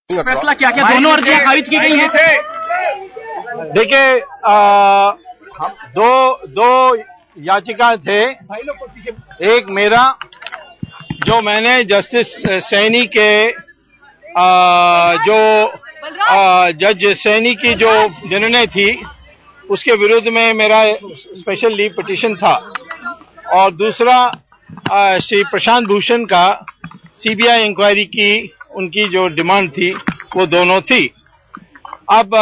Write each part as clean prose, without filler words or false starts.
फैसला क्या क्या दोनों अर्जियां खारिज की गई हैं। देखिए, दो याचिका थे। एक मेरा, जो मैंने जस्टिस सैनी के जज सैनी की जो निर्णय थी उसके विरुद्ध में मेरा स्पेशल लीव पिटीशन था, और दूसरा श्री प्रशांत भूषण का सीबीआई इंक्वायरी की उनकी जो डिमांड थी वो दोनों थी। अब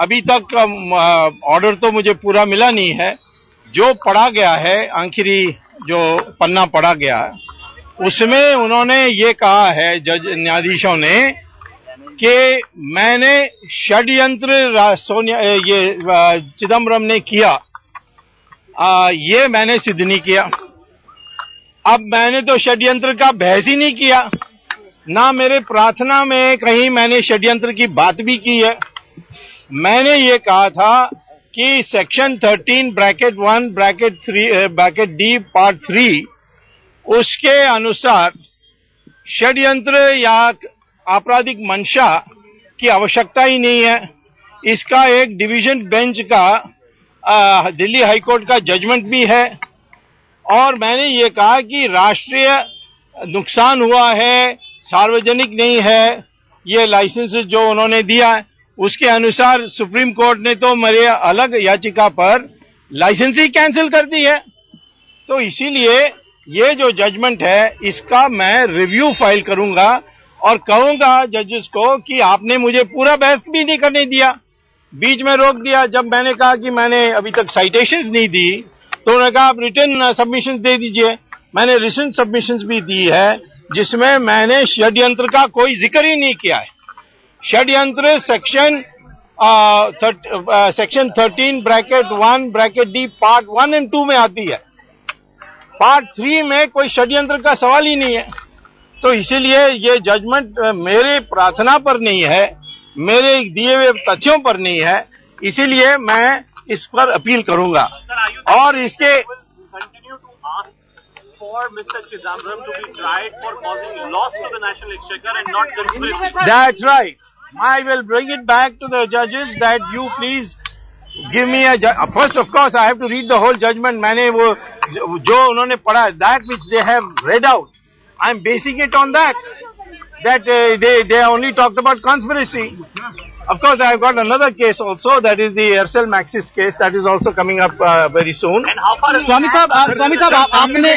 अभी तक ऑर्डर तो मुझे पूरा मिला नहीं है। जो पढ़ा गया है, आखिरी जो पन्ना पढ़ा गया है, उसमें उन्होंने ये कहा है, जज न्यायाधीशों ने, कि मैंने षड्यंत्र ये चिदम्बरम ने किया, ये मैंने सिद्ध नहीं किया। अब मैंने तो षड्यंत्र का बहस ही नहीं किया, ना मेरे प्रार्थना में कहीं मैंने षड्यंत्र की बात भी की है। मैंने ये कहा था कि section 13 bracket 1 bracket 3 bracket D part 3 उसके अनुसार षड्यंत्र या आपराधिक मंशा की आवश्यकता ही नहीं है। इसका एक डिवीजन बेंच का दिल्ली हाईकोर्ट का जजमेंट भी है। और मैंने ये कहा कि राष्ट्रीय नुकसान हुआ है, सार्वजनिक नहीं है, ये लाइसेंस जो उन्होंने दिया है उसके अनुसार सुप्रीम कोर्ट ने तो मेरे अलग याचिका पर लाइसेंस ही कैंसिल कर दी है। तो इसीलिए ये जो जजमेंट है इसका मैं रिव्यू फाइल करूंगा और कहूंगा जजेस को कि आपने मुझे पूरा बहस भी नहीं करने दिया, बीच में रोक दिया। जब मैंने कहा कि मैंने अभी तक साइटेशंस नहीं दी तो उन्होंने कहा आप रिटर्न सबमिशंस दे दीजिए। मैंने रिटर्न सबमिशंस भी दी है जिसमें मैंने षड्यंत्र का कोई जिक्र ही नहीं किया है। षड्यंत्र section 13 bracket 1 bracket D part 1 और 2 में आती है। पार्ट 3 में कोई षड्यंत्र का सवाल ही नहीं है। तो इसीलिए ये जजमेंट मेरे प्रार्थना पर नहीं है, मेरे दिए हुए तथ्यों पर नहीं है, इसीलिए मैं इस पर अपील करूंगा। और इसके for Mr. Chidambaram to be tried for causing loss to the national exchequer and not conspiracy. That's right. I will bring it back to the judges that you please give me a first of course I have to read the whole judgment. मैंने वो जो उन्होंने पढ़ा, that which they have read out, I'm basing it on that they only talked about conspiracy. Of course, I have got another case also, that is the Aircel Maxis case, that is also coming up very soon. And how far? स्वामी साहब आपने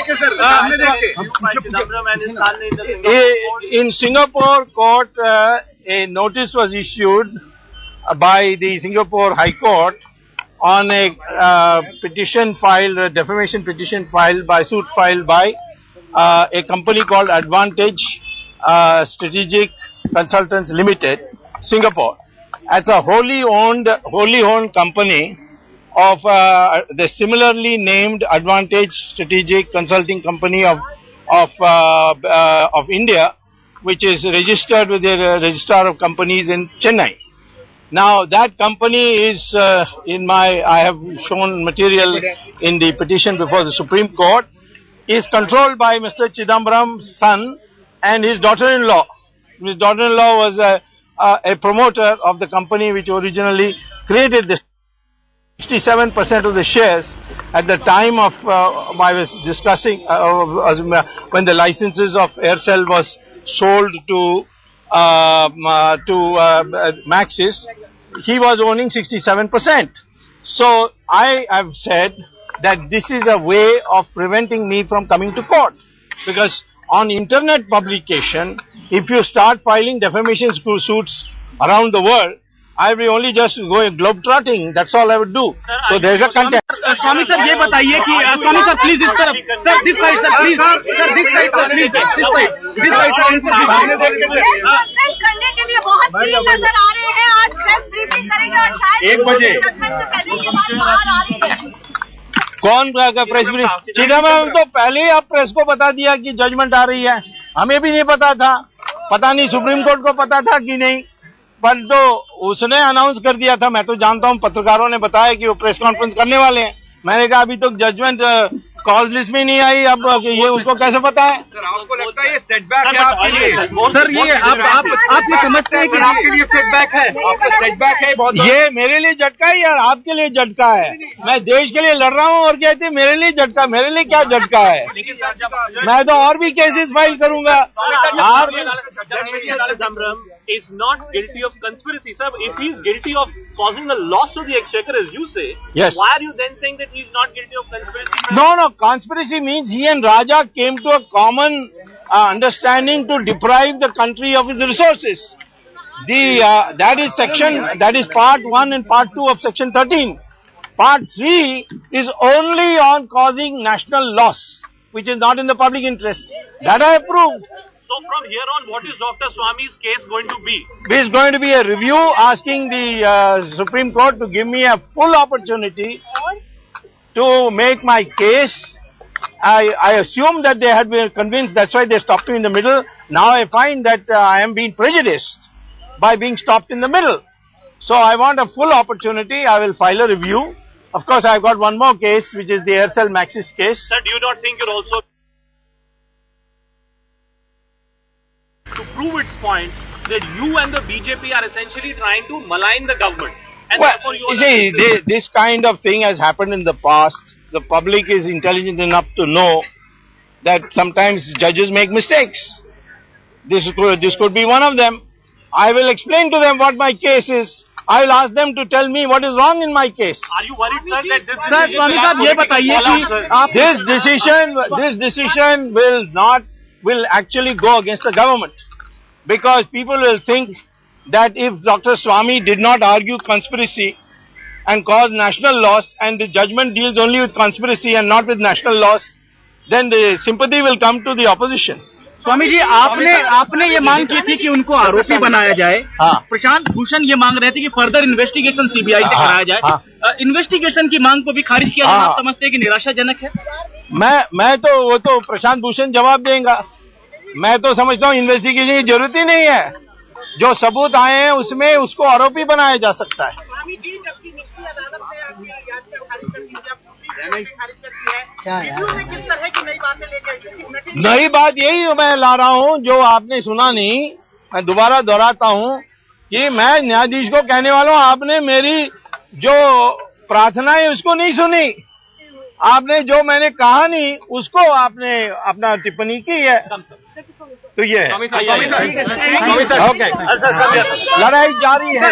in Singapore court a notice was issued by the Singapore High Court on a petition filed, a defamation petition filed by a company called Advantage Strategic Consultants Limited, Singapore. As a wholly owned company of the similarly named Advantage Strategic Consulting Company of India, which is registered with the Registrar of Companies in Chennai. Now that company is I have shown material in the petition before the Supreme Court, is controlled by Mr. Chidambaram's son and his daughter-in-law. His daughter-in-law was a promoter of the company which originally created this. 67% of the shares at the time of I was discussing when the licenses of Aircel was sold to Maxis, he was owning 67%. So I have said that this is a way of preventing me from coming to court, because on internet publication, if you start filing defamation suits around the world, I will only just go globe-trotting. That's all I would do. So there is a content. Swami sir ये बताइए कि स्वामी sir please इस तरफ sir, this side sir please, sir this side sir please, this side करने के लिए बहुत clean नजर आ रहे हैं। आज प्रेस ब्रीफिंग करेंगे और शायद 1 बजे पहले ये बात बाहर आ रही है। कौन प्रेस ब्रीफ? चिदम्बरम तो पहले ही आप प्रेस को बता दिया कि जजमेंट आ रही है। हमें भी नहीं पता था, पता नहीं सुप्रीम कोर्ट को पता था कि नहीं, पर तो उसने अनाउंस कर दिया था। मैं तो जानता हूं, पत्रकारों ने बताया कि वो प्रेस कॉन्फ्रेंस करने वाले हैं। मैंने कहा अभी तो जजमेंट कॉज लिस्ट में नहीं आई, अब ये उसको कैसे पता है? सर आपको लगता है ये सेटबैक है आपके लिए? सर ये आप ये समझते हैं कि आपके लिए सेटबैक है? आपको सेटबैक है बहुत? ये मेरे लिए झटका है यार, आपके लिए झटका है? मैं देश के लिए लड़ रहा हूँ और कहते हैं मेरे लिए झटका, मेरे लिए क्या झटका है? मैं तो और भी केसेस फाइल करूंगा। is not guilty of conspiracy, sir. If he is guilty of causing a loss to the exchequer, as you say, Yes. why are you then saying that he is not guilty of conspiracy? No, conspiracy means he and Raja came to a common understanding to deprive the country of its resources. That is part 1 and part 2 of section 13. Part 3 is only on causing national loss, which is not in the public interest. That I approved. So from here on, what is Dr. Swami's case going to be? There is going to be a review asking the Supreme Court to give me a full opportunity to make my case. I assume that they had been convinced, that's why they stopped me in the middle. Now I find that I am being prejudiced by being stopped in the middle. So I want a full opportunity. I will file a review. Of course, I've got one more case, which is the Aircel Maxis case. Sir, do you not think you're also to prove its point that you and the BJP are essentially trying to malign the government? And Well, therefore you you see, this kind of thing has happened in the past. The public is intelligent enough to know that sometimes judges make mistakes. This could be one of them. I will explain to them what my case is. I will ask them to tell me what is wrong in my case. Are you worried, sir, that this Sir, Swami साहब ये बताइए कि आप This decision will actually go against the government, because people will think that if Dr. Swami did not argue conspiracy and cause national loss, and the judgment deals only with conspiracy and not with national loss, then the sympathy will come to the opposition. Swami ji आपने ये मांग की थी कि उनको आरोपी बनाया जाए। हाँ। प्रशांत भूषण ये मांग रहे थे कि फर्दर इन्वेस्टिगेशन सीबीआई से कराया जाए। इन्वेस्टिगेशन की मांग को भी खारिज किया जाए। आप समझते हैं कि निराशाजनक है? मैं तो वो तो प्रशांत भूषण जवाब देगा। मैं तो समझता हूँ इन्वेस्टिगेशन की जरूरत ही नहीं है। जो सबूत आए हैं उसमें उसको आरोपी बनाया जा सकता है। नई बात यही मैं ला रहा हूँ जो आपने सुना नहीं। मैं दोबारा दोहराता हूँ कि मैं न्यायाधीश को कहने वाला हूँ, आपने मेरी जो प्रार्थना है उसको नहीं सुनी। आपने जो मैंने कहा नहीं उसको आपने अपना टिप्पणी की है। तो ये है। ओके, लड़ाई जारी है।